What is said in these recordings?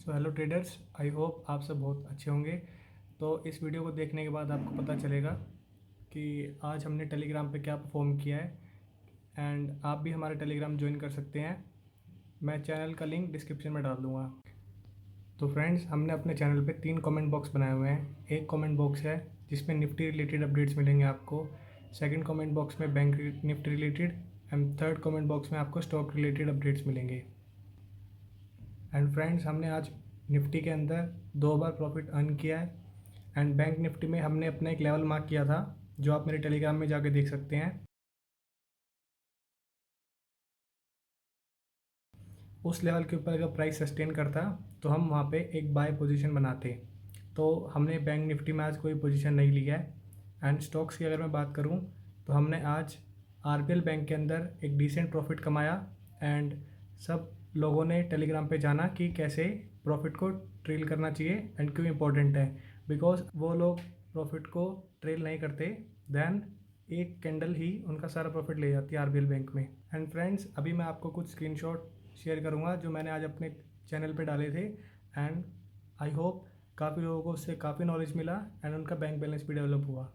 So hello traders, I hope आप सब बहुत अच्छे होंगे। तो इस वीडियो को देखने के बाद आपको पता चलेगा कि आज हमने टेलीग्राम पे क्या परफॉर्म किया है। एंड आप भी हमारा टेलीग्राम ज्वाइन कर सकते हैं। मैं चैनल का लिंक डिस्क्रिप्शन में डाल दूँगा। तो फ्रेंड्स, हमने अपने चैनल पे 3 कमेंट बॉक्स बनाए हुए हैं। एक कमेंट बॉक्स है जिसमें निफ्टी रिलेटेड अपडेट्स मिलेंगे आपको। सेकंड कमेंट बॉक्स में bank Nifty related. And third comment box में आपको स्टॉक रिलेटेड अपडेट्स मिलेंगे। एंड फ्रेंड्स, हमने आज निफ्टी के अंदर 2 बार प्रॉफिट अर्न किया है। एंड बैंक निफ्टी में हमने अपना एक लेवल मार्क किया था, जो आप मेरे टेलीग्राम में जाके देख सकते हैं। उस लेवल के ऊपर अगर प्राइस सस्टेन करता तो हम वहाँ पे एक बाय पोजीशन बनाते। तो हमने बैंक निफ्टी में आज कोई पोजीशन नहीं लिया है। एंड स्टॉक्स की अगर मैं बात करूँ तो हमने आज आरबीएल बैंक के अंदर एक डिसेंट प्रॉफिट कमाया। एंड सब लोगों ने टेलीग्राम पे जाना कि कैसे प्रॉफिट को ट्रेल करना चाहिए एंड क्यों इम्पोर्टेंट है। बिकॉज वो लोग प्रॉफिट को ट्रेल नहीं करते, देन एक कैंडल ही उनका सारा प्रॉफिट ले जाती है आरबीएल बैंक में। एंड फ्रेंड्स, अभी मैं आपको कुछ स्क्रीनशॉट शेयर करूंगा जो मैंने आज अपने चैनल पे डाले थे। एंड आई होप काफ़ी लोगों को उससे काफ़ी नॉलेज मिला एंड उनका बैंक बैलेंस भी डेवलप हुआ।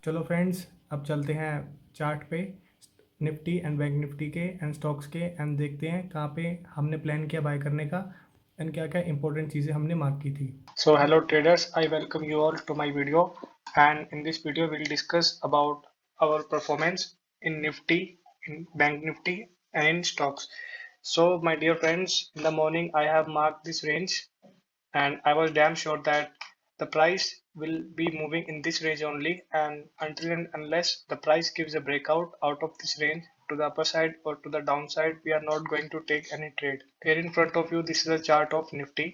चलो फ्रेंड्स, अब चलते हैं चार्ट पे निफ्टी एंड बैंक निफ्टी के एंड स्टॉक्स के, एंड देखते हैं कहाँ पे हमने प्लान किया बाय करने का एंड क्या क्या इंपॉर्टेंट चीज़ें हमने मार्क की थी। So hello traders, I welcome you all to my video, and in this video we'll discuss about our performance in Nifty, in Bank Nifty and in stocks. So my dear friends, in the morning I have marked this range and I was damn sure that the price will be moving in this range only, and until and unless the price gives a breakout out of this range to the upper side or to the downside, we are not going to take any trade. Here in front of you, this is a chart of Nifty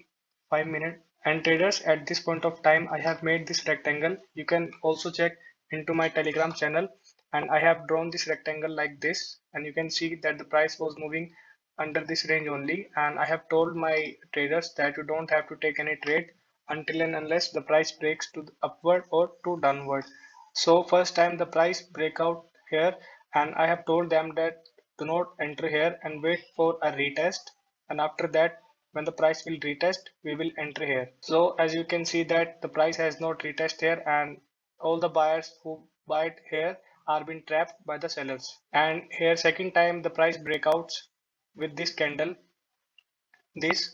5 minute, and traders, at this point of time I have made this rectangle. You can also check into my Telegram channel, and I have drawn this rectangle like this, and you can see that the price was moving under this range only, and I have told my traders that you don't have to take any trade until and unless the price breaks to the upward or to downward. So first time the price break out here, and I have told them that do not enter here and wait for a retest, and after that when the price will retest we will enter here. So as you can see that the price has not retest here, and all the buyers who buy it here are being trapped by the sellers. And here second time the price breakouts with this candle, this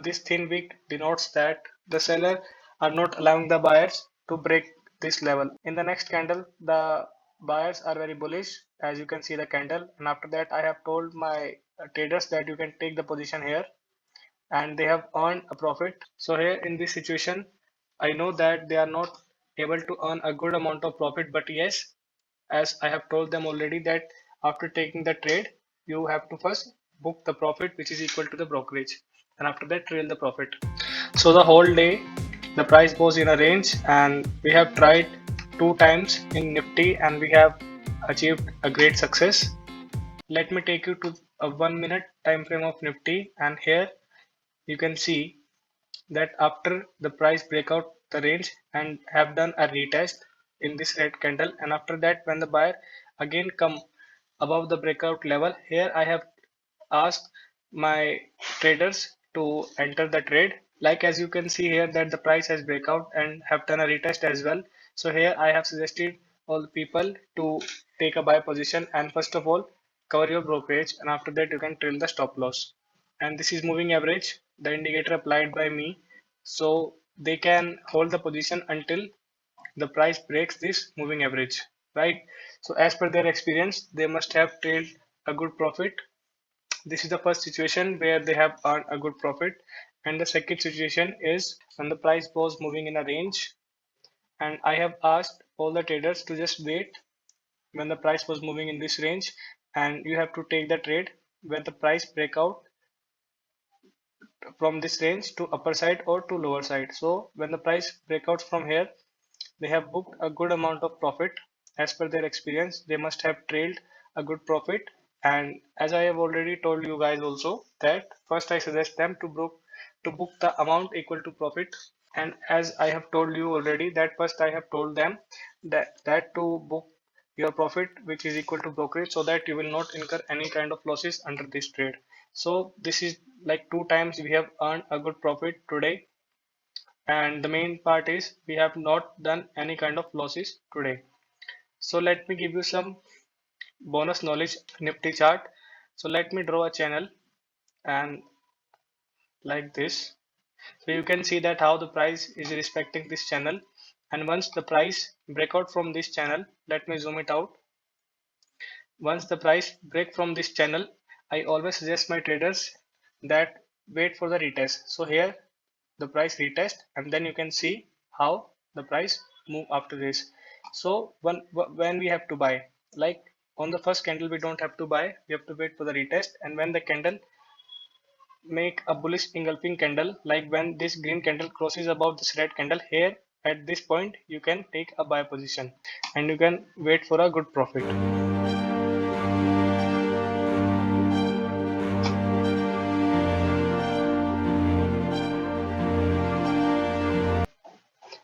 this thin wick denotes that the seller are not allowing the buyers to break this level. In the next candle, the buyers are very bullish, as you can see the candle, and after that I have told my traders that you can take the position here, and they have earned a profit. So here in this situation, I know that they are not able to earn a good amount of profit, but yes, as I have told them already that after taking the trade, you have to first book the profit which is equal to the brokerage, and after that trail the profit. So the whole day the price was in a range, and we have tried 2 times in Nifty and we have achieved a great success. Let me take you to a 1 minute time frame of Nifty, and here you can see that after the price break out the range and have done a retest in this red candle, and after that when the buyer again come above the breakout level, here I have asked my traders to enter the trade. Like as you can see here that the price has breakout and have done a retest as well. So here I have suggested all the people to take a buy position, and first of all cover your brokerage, and after that you can trail the stop loss. And this is moving average, the indicator applied by me, so they can hold the position until the price breaks this moving average, right? So as per their experience they must have trailed a good profit. This is the first situation where they have earned a good profit, and the second situation is when the price was moving in a range, and I have asked all the traders to just wait when the price was moving in this range, and you have to take the trade when the price break out from this range to upper side or to lower side. So when the price breakouts from here, they have booked a good amount of profit. As per their experience, they must have trailed a good profit. And as I have already told you guys also that first I suggest them to book the amount equal to profit, And as I have told you already, that first I have told them that to book your profit which is equal to brokerage, so that you will not incur any kind of losses under this trade. So this is like 2 times we have earned a good profit today, and the main part is we have not done any kind of losses today. So let me give you some bonus knowledge Nifty chart. So let me draw a channel and like this. So you can see that how the price is respecting this channel, and once the price break out from this channel, let me zoom it out. Once the price break from this channel, I always suggest my traders that wait for the retest. So here the price retest, and then you can see how the price move after this. So when we have to buy, like on the first candle we don't have to buy, we have to wait for the retest, and when the candle make a bullish engulfing candle, like when this green candle crosses above this red candle, here at this point you can take a buy position and you can wait for a good profit.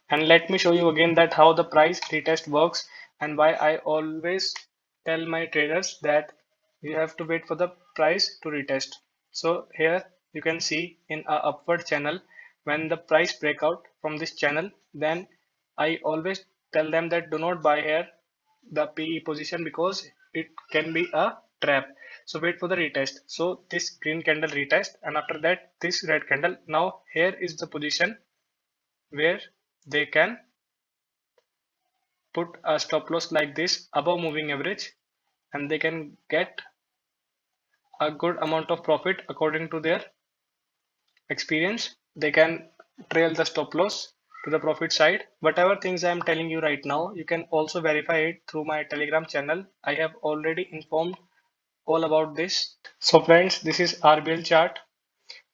And let me show you again that how the price retest works, and why I always tell my traders that you have to wait for the price to retest. So here you can see in a upward channel, when the price break out from this channel, then I always tell them that do not buy here the PE position, because it can be a trap. So wait for the retest. So this green candle retest, and after that this red candle. Now here is the position where they can put a stop loss like this above moving average, and they can get a good amount of profit according to their experience. They can trail the stop loss to the profit side. Whatever things I am telling you right now, you can also verify it through my Telegram channel. I have already informed all about this. So friends, this is RBL chart,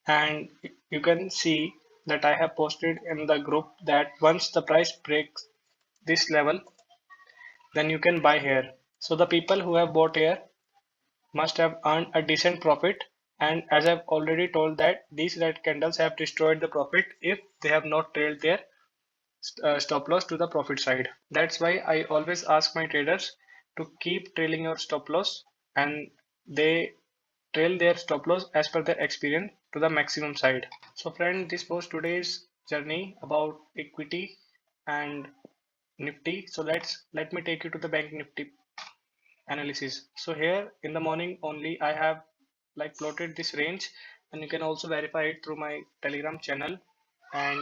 and you can see that I have posted in the group that once the price breaks this level, then you can buy here. So the people who have bought here must have earned a decent profit, and as I've already told that these red candles have destroyed the profit if they have not trailed their stop loss to the profit side. That's why I always ask my traders to keep trailing your stop loss, and they trail their stop loss as per their experience to the maximum side. So friend, this was today's journey about equity and Nifty. So let me take you to the bank Nifty analysis. So here in the morning only I have like plotted this range, and you can also verify it through my Telegram channel. And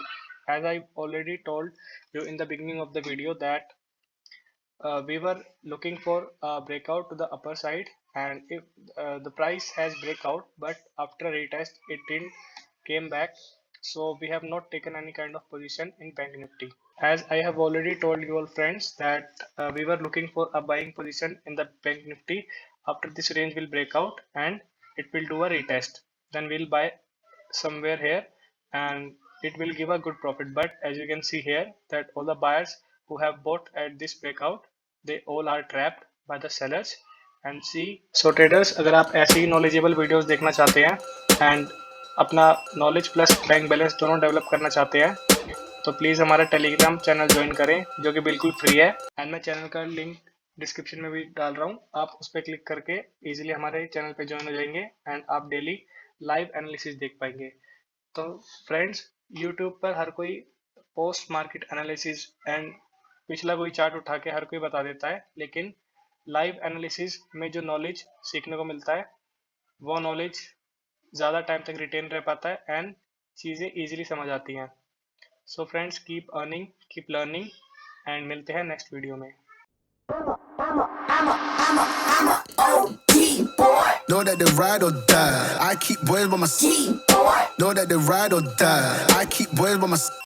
as I already told you in the beginning of the video that we were looking for a breakout to the upper side, and if the price has breakout, but after a retest it didn't came back, so we have not taken any kind of position in bank nifty. As I have already told you all friends that we were looking for a buying position in the bank nifty. After this range will break out and it will do a retest, then we'll buy somewhere here, and it will give a good profit. But as you can see here that all the buyers who have bought at this breakout, they all are trapped by the sellers. And see, so traders, अगर आप ऐसी knowledgeable videos देखना चाहते हैं and अपना knowledge plus bank balance दोनों develop करना चाहते हैं, तो प्लीज़ हमारा टेलीग्राम चैनल ज्वाइन करें जो कि बिल्कुल फ्री है, एंड मैं चैनल का लिंक डिस्क्रिप्शन में भी डाल रहा हूँ। आप उस पर क्लिक करके इजीली हमारे चैनल पे ज्वाइन हो जाएंगे एंड आप डेली लाइव एनालिसिस देख पाएंगे। तो फ्रेंड्स, यूट्यूब पर हर कोई पोस्ट मार्केट एनालिसिस एंड पिछला कोई चार्ट उठा के हर कोई बता देता है, लेकिन लाइव एनालिसिस में जो नॉलेज सीखने को मिलता है वो नॉलेज ज़्यादा टाइम तक रिटेन रह पाता है एंड चीज़ें ईजिली समझ आती हैं। So friends, keep earning, keep learning, and मिलते हैं नेक्स्ट वीडियो में। Know that they ride or die. I keep boys by my side. Know that they ride or die. I keep boys by my side.